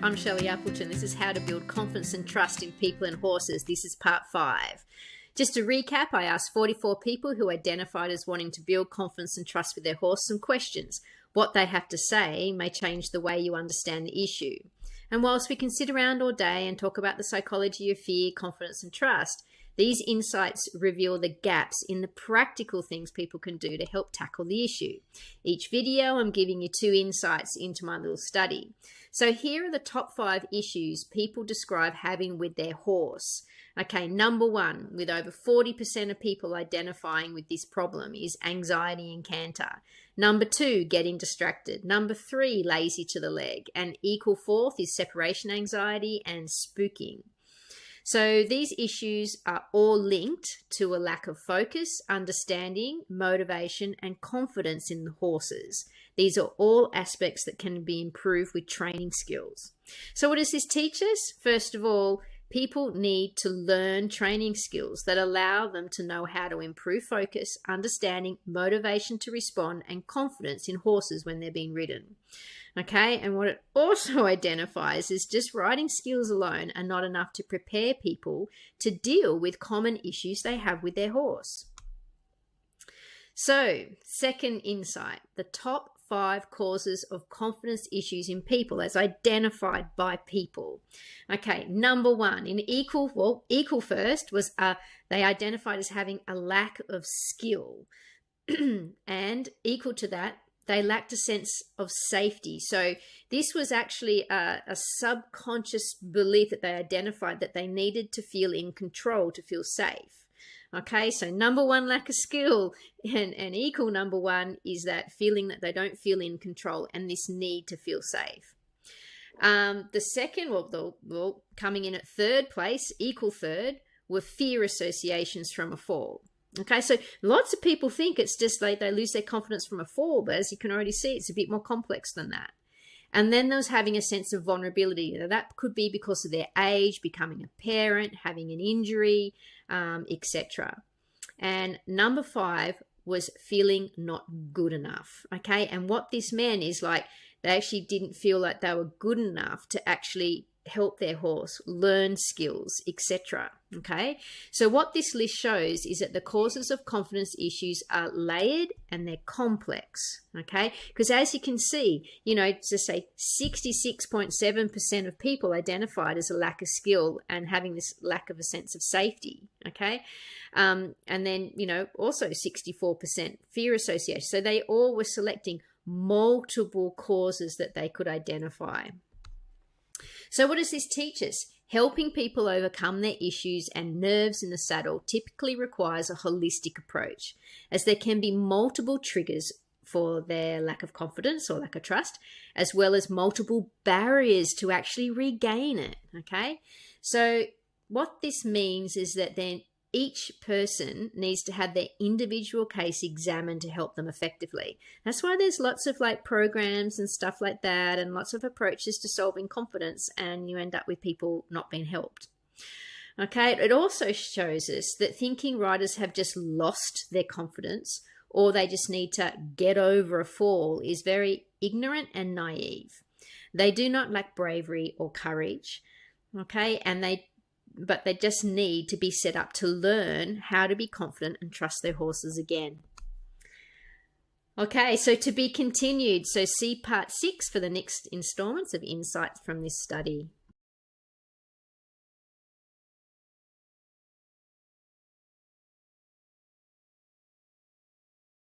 I'm Shelley Appleton. This is How to Build Confidence and Trust in People and Horses. This is part 5. Just to recap, I asked 44 people who identified as wanting to build confidence and trust with their horse some questions. What they have to say may change the way you understand the issue. And whilst we can sit around all day and talk about the psychology of fear, confidence and trust, these insights reveal the gaps in the practical things people can do to help tackle the issue. Each video, I'm giving you 2 insights into my little study. So here are the top 5 issues people describe having with their horse. Okay, number 1, with over 40% of people identifying with this problem, is anxiety and canter. Number 2, getting distracted. Number 3, lazy to the leg. And equal 4th is separation anxiety and spooking. So these issues are all linked to a lack of focus, understanding, motivation, and confidence in the horses. These are all aspects that can be improved with training skills. So what does this teach us? First of all, people need to learn training skills that allow them to know how to improve focus, understanding, motivation to respond, and confidence in horses when they're being ridden. Okay, and what it also identifies is just riding skills alone are not enough to prepare people to deal with common issues they have with their horse. So, second insight, the top 5 causes of confidence issues in people as identified by people. Okay, number 1, in equal first was they identified as having a lack of skill. And equal to that, they lacked a sense of safety. So this was actually a subconscious belief that they identified that they needed to feel in control to feel safe. Okay, so number 1, lack of skill, and equal number 1 is that feeling that they don't feel in control and this need to feel safe. The second, coming in at 3rd place, equal 3rd, were fear associations from a fall. Okay, so lots of people think it's just like they lose their confidence from a fall, but as you can already see, it's a bit more complex than that. And then there's having a sense of vulnerability. Now, that could be because of their age, becoming a parent, having an injury, etc. And number 5 was feeling not good enough. Okay, and what this meant is like they actually didn't feel like they were good enough to actually help their horse learn skills, etc. Okay, so what this list shows is that the causes of confidence issues are layered and they're complex. Okay, because as you can see, to say 66.7% of people identified as a lack of skill and having this lack of a sense of safety. Okay, and then also 64% fear association. So they all were selecting multiple causes that they could identify. So what does this teach us? Helping people overcome their issues and nerves in the saddle typically requires a holistic approach, as there can be multiple triggers for their lack of confidence or lack of trust, as well as multiple barriers to actually regain it. Okay, so what this means is that then each person needs to have their individual case examined to help them effectively. That's why there's lots of programs and stuff like that and lots of approaches to solving confidence, and you end up with people not being helped. Okay, it also shows us that thinking riders have just lost their confidence or they just need to get over a fall is very ignorant and naive. They do not lack bravery or courage. Okay, and but they just need to be set up to learn how to be confident and trust their horses again. Okay, so to be continued. So see part 6 for the next installments of insights from this study.